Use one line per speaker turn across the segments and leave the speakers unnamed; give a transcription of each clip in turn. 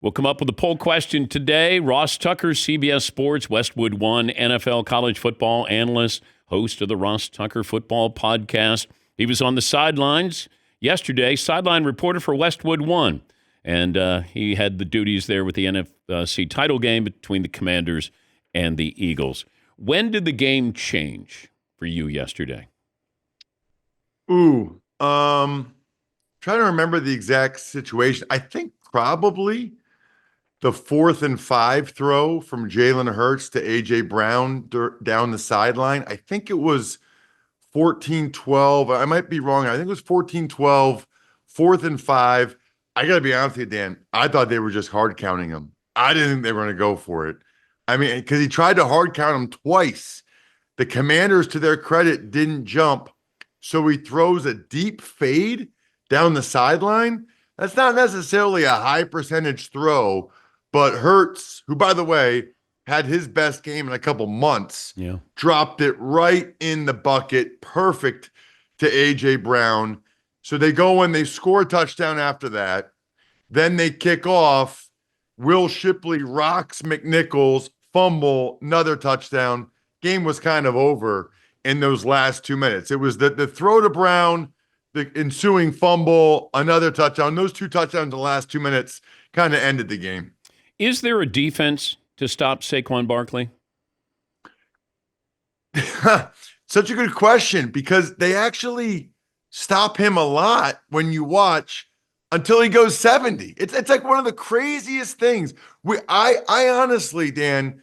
We'll come up with a poll question today. Ross Tucker, CBS Sports, Westwood One, NFL college football analyst, host of the Ross Tucker Football Podcast. He was on the sidelines yesterday, sideline reporter for Westwood One. And he had the duties there with the NFC title game between the Commanders and the Eagles. When did the game change for you yesterday?
Trying to remember the exact situation. I think probably the 4th and 5 throw from Jalen Hurts to A.J. Brown down the sideline. I think it was 14-12. I might be wrong. I think it was 14-12, 4th and 5. I got to be honest with you, Dan. I thought they were just hard counting him. I didn't think they were going to go for it. I mean, because he tried to hard count him twice. The Commanders, to their credit, didn't jump. So he throws a deep fade down the sideline. That's not necessarily a high percentage throw, but Hurts, who, by the way, had his best game in a couple months, dropped it right in the bucket, perfect to A.J. Brown. So they go and they score a touchdown after that. Then they kick off. Will Shipley rocks McNichols, fumble, another touchdown. Game was kind of over in those last 2 minutes. It was the throw to Brown, the ensuing fumble, another touchdown. Those two touchdowns in the last 2 minutes kind of ended the game.
Is there a defense to stop Saquon Barkley?
Such a good question, because they actually stop him a lot when you watch until he goes 70. It's like one of the craziest things. I honestly, Dan,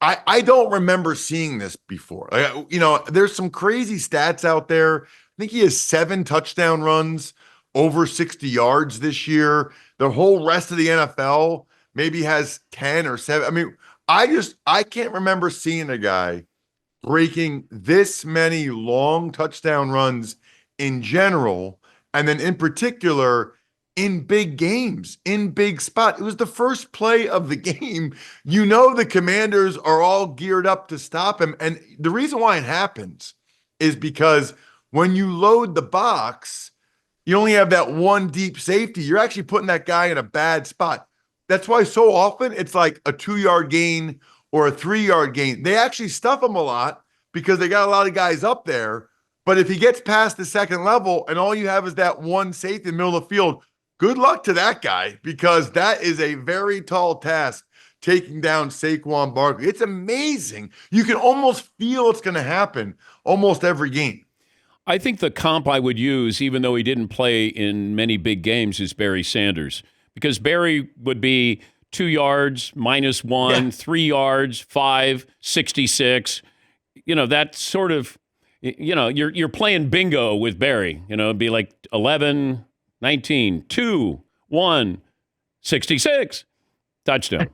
I don't remember seeing this before. There's some crazy stats out there. I think he has 7 touchdown runs over 60 yards this year. The whole rest of the NFL maybe has 10 or 7. I mean, I can't remember seeing a guy breaking this many long touchdown runs in general, and then in particular in big games, in big spot. It was the first play of the game. The Commanders are all geared up to stop him. And the reason why it happens is because when you load the box, you only have that one deep safety. You're actually putting that guy in a bad spot. That's why so often it's like a 2-yard gain or a 3-yard gain. They actually stuff him a lot because they got a lot of guys up there. But if he gets past the second level and all you have is that one safety in the middle of the field, good luck to that guy, because that is a very tall task, taking down Saquon Barkley. It's amazing. You can almost feel it's going to happen almost every game.
I think the comp I would use, even though he didn't play in many big games, is Barry Sanders. Because Barry would be 2 yards, -1, 3 yards, 5, 66. That sort of, you're playing bingo with Barry. It'd be like 11, 19, 2, 1, 66. Touchdown.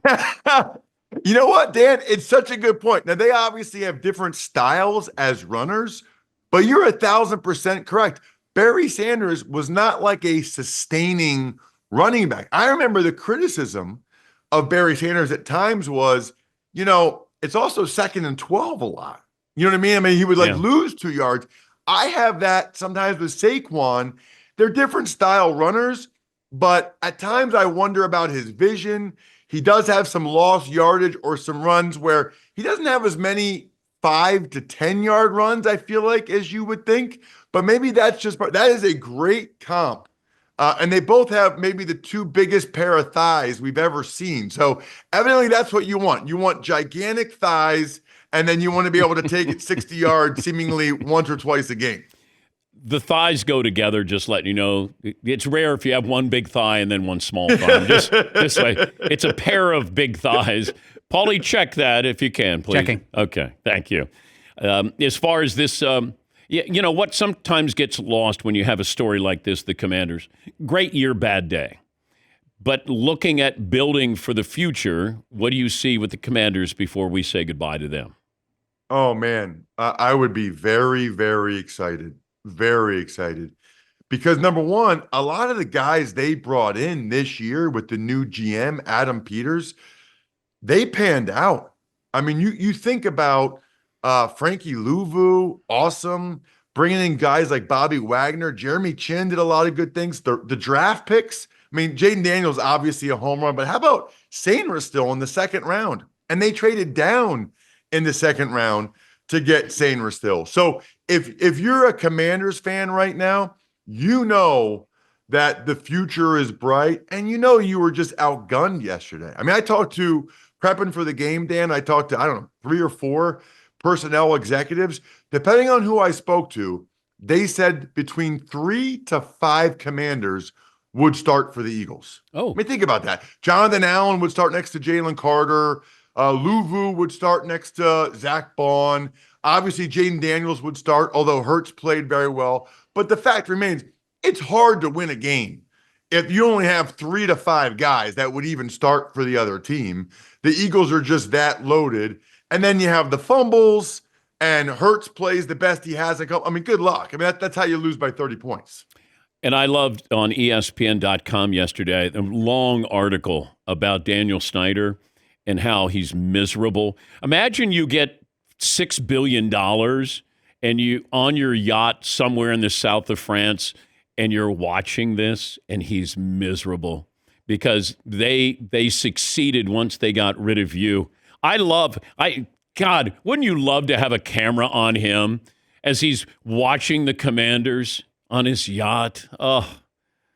You know what, Dan? It's such a good point. Now, they obviously have different styles as runners, but you're 1,000% correct. Barry Sanders was not like a sustaining running back. I remember the criticism of Barry Sanders at times was, it's also 2nd and 12 a lot. You know what I mean? I mean, he would lose 2 yards. I have that sometimes with Saquon. They're different style runners, but at times I wonder about his vision. He does have some lost yardage or some runs where he doesn't have as many 5 to 10 yard runs, I feel like, as you would think. But maybe that's just that is a great comp. And they both have maybe the 2 biggest pair of thighs we've ever seen. So evidently that's what you want. You want gigantic thighs, and then you want to be able to take it 60 yards seemingly once or twice a game.
The thighs go together, just letting you know. It's rare if you have one big thigh and then one small thigh. Just this way. It's a pair of big thighs. Paulie, check that if you can, please.
Checking.
Okay, thank you. As far as this... what sometimes gets lost when you have a story like this, the Commanders, great year, bad day. But looking at building for the future, what do you see with the Commanders before we say goodbye to them?
Oh, man, I would be very, very excited. Very excited. Because number one, a lot of the guys they brought in this year with the new GM, Adam Peters, they panned out. I mean, you think about Frankie Louvu, awesome. Bringing in guys like Bobby Wagner, Jeremy Chin did a lot of good things. The draft picks, I mean, Jaden Daniels obviously a home run, but how about Sainer still in the second round? And they traded down in the second round to get Sainer still. So if you're a Commanders fan right now, you know that the future is bright, and you know you were just outgunned yesterday. I mean, I talked to prepping for the game, Dan. I talked to, I don't know, 3 or 4 personnel executives. Depending on who I spoke to, they said between 3 to 5 Commanders would start for the Eagles.
Oh,
I mean, think about that. Jonathan Allen would start next to Jalen Carter. Luvu would start next to Zach Bond. Obviously, Jaden Daniels would start, although Hurts played very well. But the fact remains, it's hard to win a game if you only have 3 to 5 guys that would even start for the other team. The Eagles are just that loaded. And then you have the fumbles, and Hurts plays the best he has. I mean, good luck. I mean, that's how you lose by 30 points.
and I loved on ESPN.com yesterday a long article about Daniel Snyder and how he's miserable. Imagine you get $6 billion and you on your yacht somewhere in the south of France and you're watching this and he's miserable because they succeeded once they got rid of you. God, wouldn't you love to have a camera on him as he's watching the Commanders on his yacht? Oh,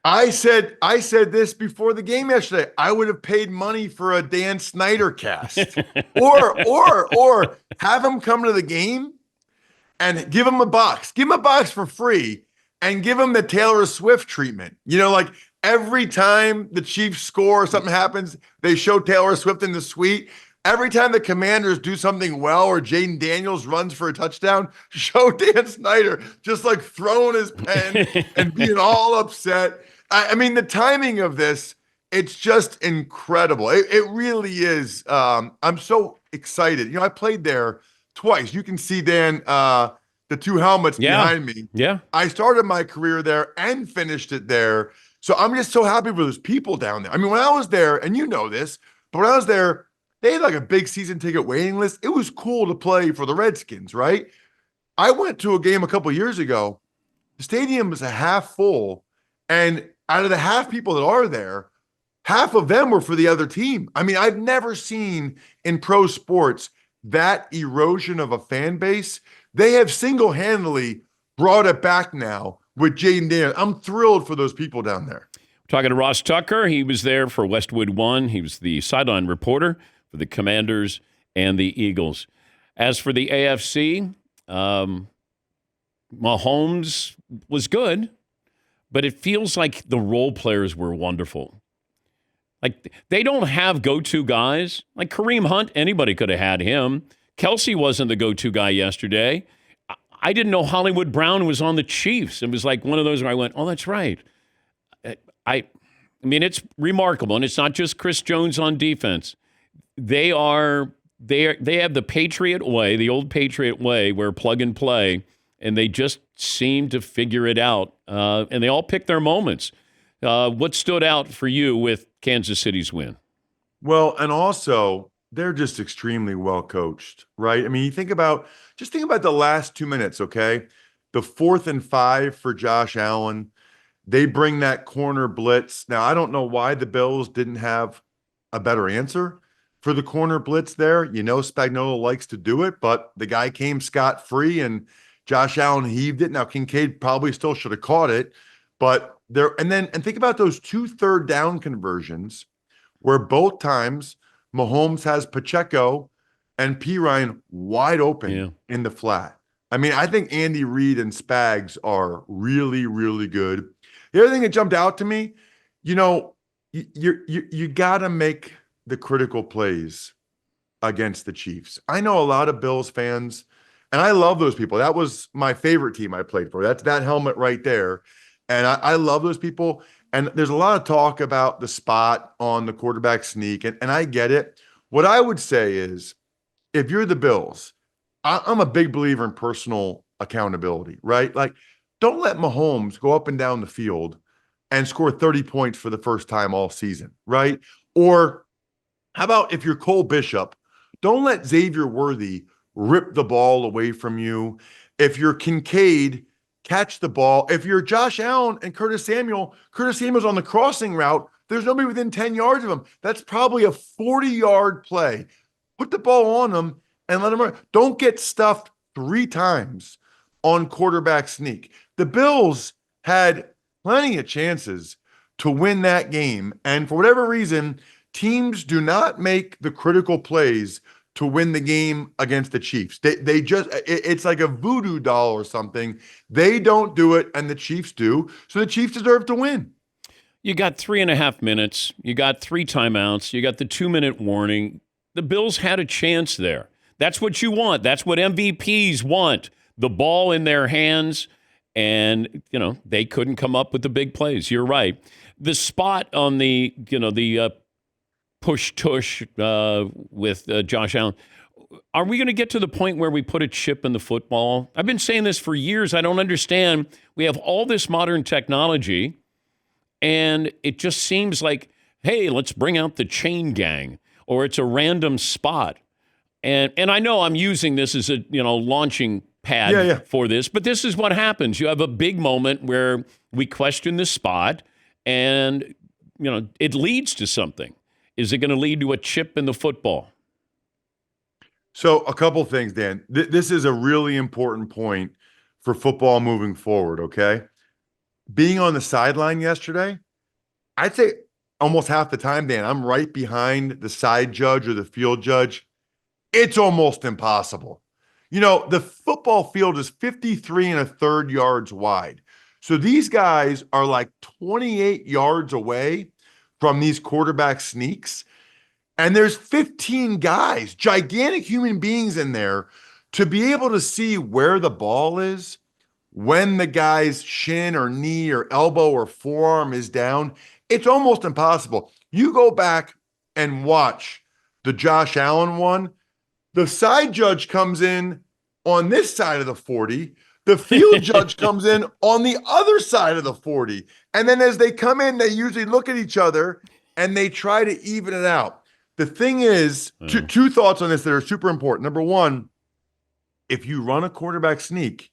I said this before the game yesterday. I would have paid money for a Dan Snyder cast, or have him come to the game and give him a box. Give him a box for free and give him the Taylor Swift treatment. You know, like every time the Chiefs score or something happens, they show Taylor Swift in the suite. Every time the Commanders do something well or Jaden Daniels runs for a touchdown, show Dan Snyder just like throwing his pen and being all upset. I mean, the timing of this, it's just incredible. It really is. I'm so excited. You know, I played there twice. You can see, Dan, the 2 helmets behind me.
Yeah.
I started my career there and finished it there. So I'm just so happy for those people down there. I mean, when I was there, and you know this, but when I was there, they had like a big season ticket waiting list. It was cool to play for the Redskins, right? I went to a game a couple years ago. The stadium was a half full, and out of the half people that are there, half of them were for the other team. I mean, I've never seen in pro sports that erosion of a fan base. They have single-handedly brought it back now with Jaden Daniels. I'm thrilled for those people down there.
Talking to Ross Tucker, he was there for Westwood One. He was the sideline reporter for the Commanders and the Eagles. As for the AFC, Mahomes was good, but it feels like the role players were wonderful. Like, they don't have go-to guys. Like Kareem Hunt, anybody could have had him. Kelsey wasn't the go-to guy yesterday. I didn't know Hollywood Brown was on the Chiefs. It was like one of those where I went, oh, that's right. I mean, it's remarkable, and it's not just Chris Jones on defense. They have the Patriot way, the old Patriot way, where plug and play, and they just seem to figure it out. And they all pick their moments. What stood out for you with Kansas City's win?
Well, and also they're just extremely well coached, right? I mean, you think about the last 2 minutes, okay? The 4th and 5 for Josh Allen. They bring that corner blitz. Now, I don't know why the Bills didn't have a better answer for the corner blitz there. You know, Spagnuolo likes to do it, but the guy came scot-free and Josh Allen heaved it. Now, Kincaid probably still should have caught it, but and think about those 2 third down conversions where both times Mahomes has Pacheco and Pirine wide open in the flat. I mean, I think Andy Reid and Spags are really, really good. The other thing that jumped out to me, you know, you got to make the critical plays against the Chiefs. I know a lot of Bills fans, and I love those people. That was my favorite team I played for. That's that helmet right there. And I love those people. And there's a lot of talk about the spot on the quarterback sneak, and I get it. What I would say is, if you're the Bills, I'm a big believer in personal accountability, right? Like, don't let Mahomes go up and down the field and score 30 points for the first time all season, right? Or how about if you're Cole Bishop, don't let Xavier Worthy rip the ball away from you. If you're Kincaid, catch the ball. If you're Josh Allen and Curtis Samuel's on the crossing route, there's nobody within 10 yards of him. That's probably a 40-yard play. Put the ball on him and let him run. Don't get stuffed 3 times on quarterback sneak. The Bills had plenty of chances to win that game. And for whatever reason, teams do not make the critical plays to win the game against the Chiefs. They just, it's like a voodoo doll or something. They don't do it, and the Chiefs do. So the Chiefs deserve to win.
You got 3.5 minutes. You got 3 timeouts. You got the 2-minute warning. The Bills had a chance there. That's what you want. That's what MVPs want. The ball in their hands. And, they couldn't come up with the big plays. You're right. The spot on the push-tush with Josh Allen, are we going to get to the point where we put a chip in the football? I've been saying this for years. I don't understand. We have all this modern technology, and it just seems like, hey, let's bring out the chain gang, or it's a random spot. And I know I'm using this as a launching pad for this, but this is what happens. You have a big moment where we question the spot, and it leads to something. Is it going to lead to a chip in the football?
So a couple things, Dan. This is a really important point for football moving forward, okay? Being on the sideline yesterday, I'd say almost half the time, Dan, I'm right behind the side judge or the field judge. It's almost impossible. The football field is 53 1/3 yards wide. So these guys are like 28 yards away from these quarterback sneaks. And there's 15 guys, gigantic human beings in there, to be able to see where the ball is, when the guy's shin or knee or elbow or forearm is down. It's almost impossible. You go back and watch the Josh Allen one. The side judge comes in on this side of the 40. The field judge comes in on the other side of the 40. And then as they come in, they usually look at each other and they try to even it out. The thing is, two thoughts on this that are super important. Number one, if you run a quarterback sneak,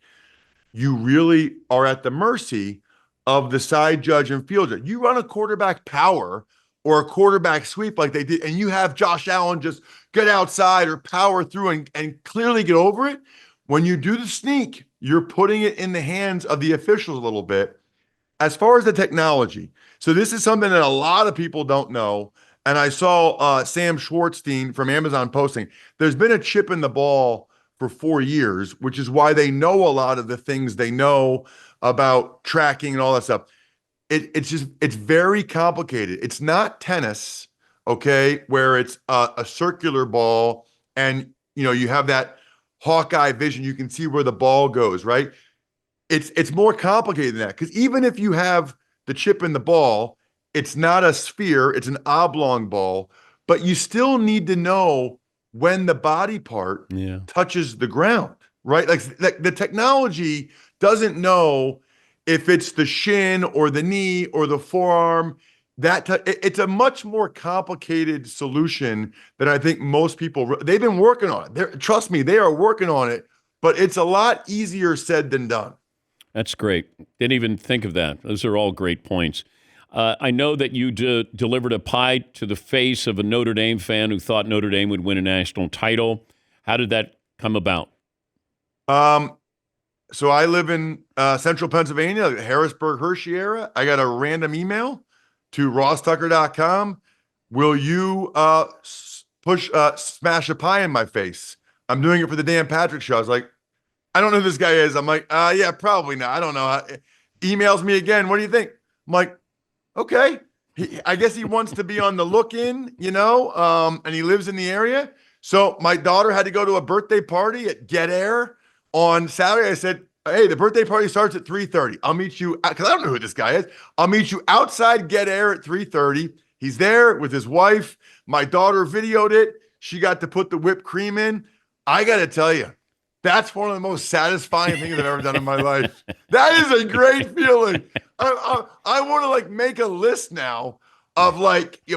you really are at the mercy of the side judge and field judge. You run a quarterback power or a quarterback sweep like they did, and you have Josh Allen just get outside or power through and clearly get over it. When you do the sneak, you're putting it in the hands of the officials a little bit. As far as the technology, so this is something that a lot of people don't know. And I saw Sam Schwartzstein from Amazon posting, there's been a chip in the ball for 4 years, which is why they know a lot of the things they know about tracking and all that stuff. It's very complicated. It's not tennis, okay, where it's a circular ball and you have that Hawkeye vision. You can see where the ball goes, right? It's more complicated than that, because even if you have the chip in the ball, it's not a sphere, it's an oblong ball, but you still need to know when the body part touches the ground, right? Like the technology doesn't know if it's the shin or the knee or the forearm. It's a much more complicated solution than I think most people, they've been working on it. Trust me, they are working on it, but it's a lot easier said than done.
That's great. Didn't even think of that. Those are all great points. I know that you delivered a pie to the face of a Notre Dame fan who thought Notre Dame would win a national title. How did that come about?
So I live in central Pennsylvania, Harrisburg, Hershey area. I got a random email to rosstucker.com. Will you smash a pie in my face? I'm doing it for the Dan Patrick Show. I was like, I don't know who this guy is. I'm like, yeah, probably not. I don't know. Emails me again. What do you think? I'm like, okay. I guess he wants to be on the look-in, and he lives in the area. So my daughter had to go to a birthday party at Get Air on Saturday. I said, hey, the birthday party starts at 3:30. I'll meet you, because I don't know who this guy is. I'll meet you outside Get Air at 3:30. He's there with his wife. My daughter videoed it. She got to put the whipped cream in. I got to tell you, that's one of the most satisfying things I've ever done in my life. That is a great feeling. I want to make a list now of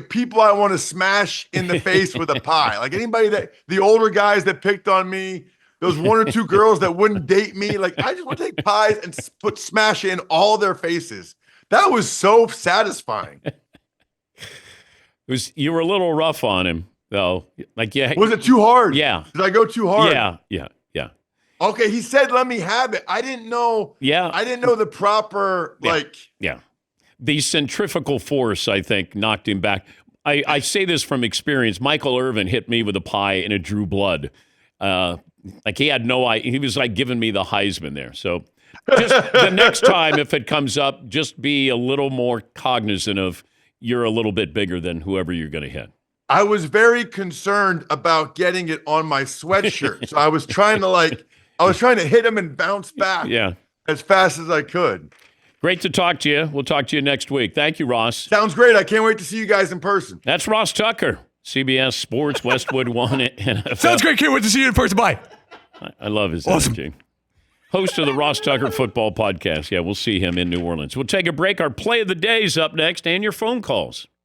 people I want to smash in the face with a pie. Like anybody the older guys that picked on me, those one or two girls that wouldn't date me. Like, I just want to take pies and smash in all their faces. That was so satisfying.
You were a little rough on him, though. Like, yeah.
Was it too hard?
Yeah.
Did I go too hard?
Yeah.
Okay, he said, let me have it. I didn't know.
Yeah.
I didn't know the proper,
Yeah. The centrifugal force, I think, knocked him back. I say this from experience. Michael Irvin hit me with a pie and it drew blood. Like he had no idea. He was like giving me the Heisman there. So just the next time, if it comes up, just be a little more cognizant of you're a little bit bigger than whoever you're going to hit.
I was very concerned about getting it on my sweatshirt. So I was trying to hit him and bounce back as fast as I could.
Great to talk to you. We'll talk to you next week. Thank you, Ross.
Sounds great. I can't wait to see you guys in person.
That's Ross Tucker, CBS Sports, Westwood One. NFL.
Sounds great. Can't wait to see you in person. Bye.
I love his
awesome
energy. Host of the Ross Tucker Football Podcast. Yeah, we'll see him in New Orleans. We'll take a break. Our play of the day is up next and your phone calls.